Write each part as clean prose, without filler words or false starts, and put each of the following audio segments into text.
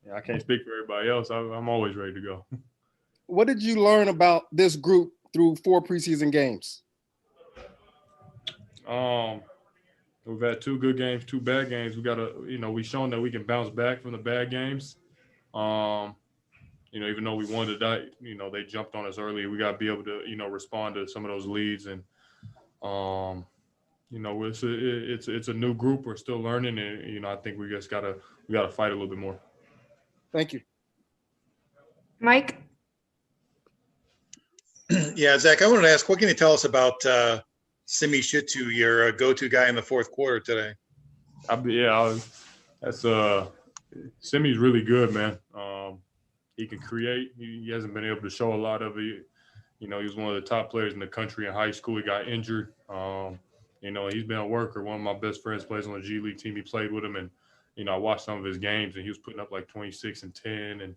Yeah, I can't speak for everybody else. I'm always ready to go. What did you learn about this group through 4 preseason games? Um, we've had 2 good games, 2 bad games. We've shown that we can bounce back from the bad games. Um, even though we won to die, they jumped on us early. We got to be able to, respond to some of those leads. And, um, it's a new group. We're still learning. And, I think we gotta fight a little bit more. Thank you. Mike? Yeah, Zach, I wanted to ask, what can you tell us about Simi Shitu, your go-to guy in the fourth quarter today? Simi's really good, man. He can create. He hasn't been able to show a lot of it. He was one of the top players in the country in high school. He got injured. He's been a worker. One of my best friends plays on the G League team. He played with him, and I watched some of his games, and he was putting up like 26 and 10 and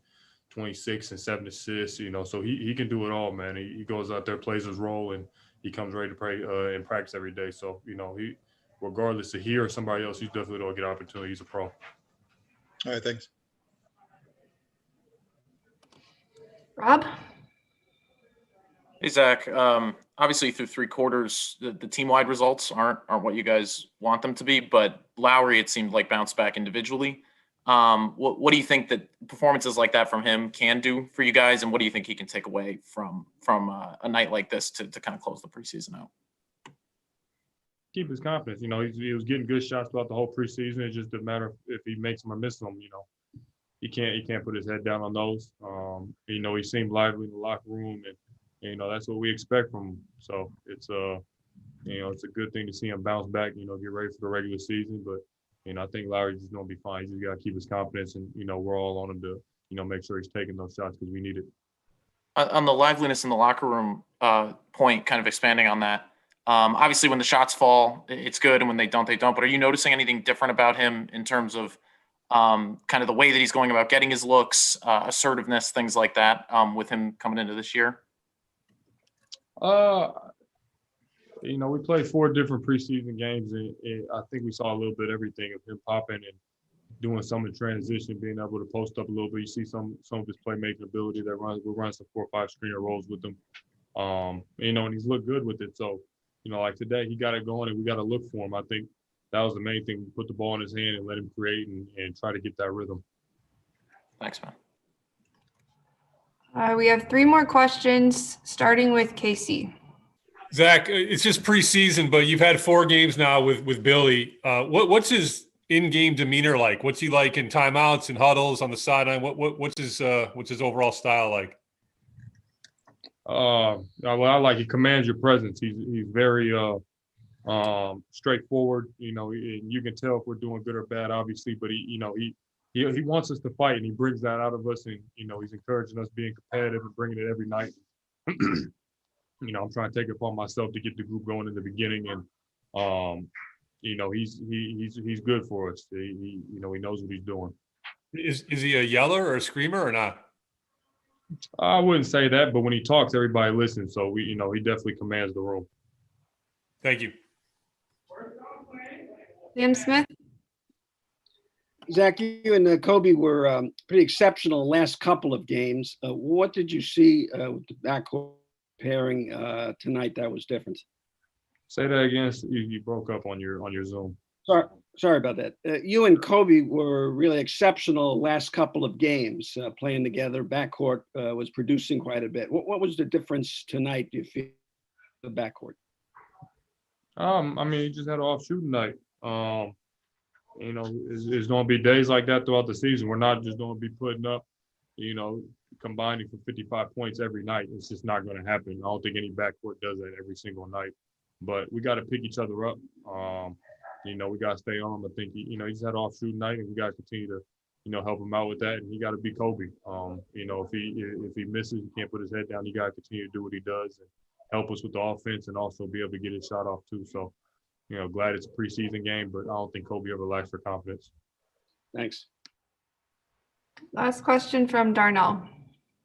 26 and 7 assists. So he can do it all, man. He goes out there, plays his role, and he comes ready to play in practice every day. So he, regardless of he or somebody else, he's definitely going to get opportunity. He's a pro. All right, thanks. Rob? Hey, Zach. Obviously, through 3 quarters, the team-wide results aren't what you guys want them to be, but Lowry, it seemed like, bounced back individually. What do you think that performances like that from him can do for you guys, and what do you think he can take away from a night like this to kind of close the preseason out? Keep his confidence. He was getting good shots throughout the whole preseason. It just doesn't matter if he makes them or misses them. He can't put his head down on those. He seemed lively in the locker room, and that's what we expect from him. So it's it's a good thing to see him bounce back. Get ready for the regular season. But I think Lowry's just gonna be fine. He's just gotta keep his confidence, and we're all on him to make sure he's taking those shots because we need it. On the liveliness in the locker room point, kind of expanding on that. Obviously, when the shots fall, it's good, and when they don't, they don't. But are you noticing anything different about him in terms of kind of the way that he's going about getting his looks, assertiveness, things like that, with him coming into this year? We played 4 different preseason games, and I think we saw a little bit of everything of him popping and doing some of the transition, being able to post up a little bit. You see some of his playmaking ability that we'll run some 4 or 5 screener rolls with him. And he's looked good with it. So, like today, he got it going, and we got to look for him. I think that was the main thing. Put the ball in his hand and let him create and try to get that rhythm. Thanks, man. We have 3 more questions, starting with Casey. Zach, it's just preseason, but you've had 4 games now with Billy. What's his in-game demeanor like? What's he like in timeouts and huddles on the sideline? What's his overall style like? Well, I like he commands your presence. He's very straightforward. And you can tell if we're doing good or bad, obviously. But he wants us to fight, and he brings that out of us. And he's encouraging us being competitive and bringing it every night. I'm trying to take it upon myself to get the group going in the beginning, and he's good for us. He knows what he's doing. Is he a yeller or a screamer or not? I wouldn't say that, but when he talks, everybody listens. So he definitely commands the room. Thank you. Sam Smith? Zach, you and Kobe were pretty exceptional the last couple of games. What did you see with the backcourt pairing tonight that was different? Say that again. You broke up on your Zoom. Sorry about that. You and Kobe were really exceptional last couple of games playing together. Backcourt was producing quite a bit. What was the difference tonight, do you feel, the backcourt? He just had an off shooting night. It's going to be days like that throughout the season. We're not just going to be putting up, combining for 55 points every night. It's just not going to happen. I don't think any backcourt does that every single night. But we got to pick each other up. We got to stay on him. I think he just had an off shooting night, and we got to continue to, help him out with that. And he got to be Kobe. If he misses, he can't put his head down. He got to continue to do what he does and help us with the offense, and also be able to get his shot off too. So, glad it's a preseason game, but I don't think Kobe ever lacks for confidence. Thanks. Last question from Darnell.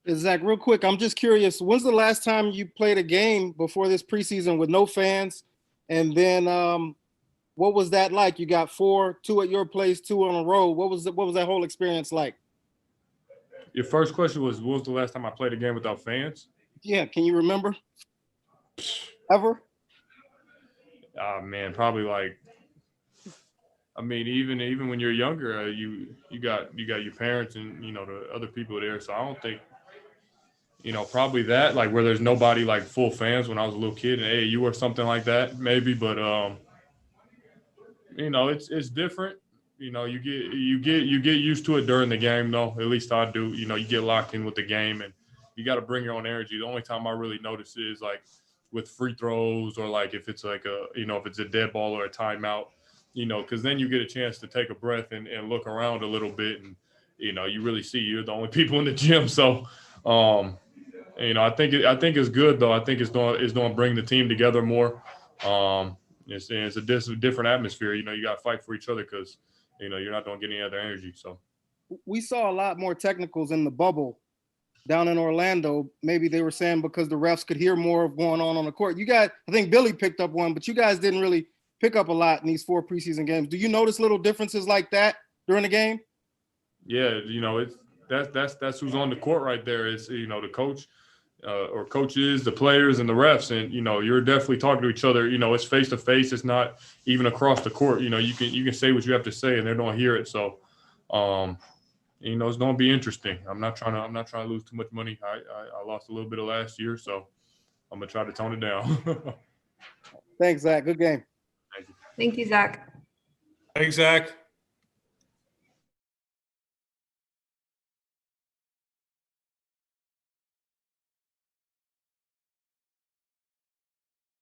Zach, real quick, I'm just curious, when's the last time you played a game before this preseason with no fans? And then what was that like? You got 4, 2 at your place, 2 on the road. What was that whole experience like? Your first question was, when was the last time I played a game without fans? Yeah, can you remember? Ever? Man, probably like, I mean, even when you're younger, you got your parents and the other people there. So I don't think, probably that, like, where there's nobody like full fans when I was a little kid and AAU or something like that, maybe. But it's different. You get used to it during the game, though. At least I do. You get locked in with the game, and you got to bring your own energy. The only time I really notice is like with free throws, or like if it's like if it's a dead ball or a timeout, because then you get a chance to take a breath and look around a little bit, and you really see you're the only people in the gym. So, I think it's good, though. I think it's going to bring the team together more. It's a different atmosphere. You got to fight for each other because you're not going to get any other energy. So We saw a lot more technicals in the bubble down in Orlando. Maybe they were saying because the refs could hear more of going on the court. You guys, I think Billy picked up one, but you guys didn't really pick up a lot in these 4 preseason games. Do you notice little differences like that during the game? yeah, that's who's on the court right there. Is the coach. Or coaches, the players, and the refs, and you're definitely talking to each other. It's face to face. It's not even across the court. You can say what you have to say, and they're gonna hear it. So, it's gonna be interesting. I'm not trying to lose too much money. I lost a little bit of last year, so I'm gonna try to tone it down. Thanks, Zach. Good game. Thank you. Thank you, Zach. Thanks, Zach.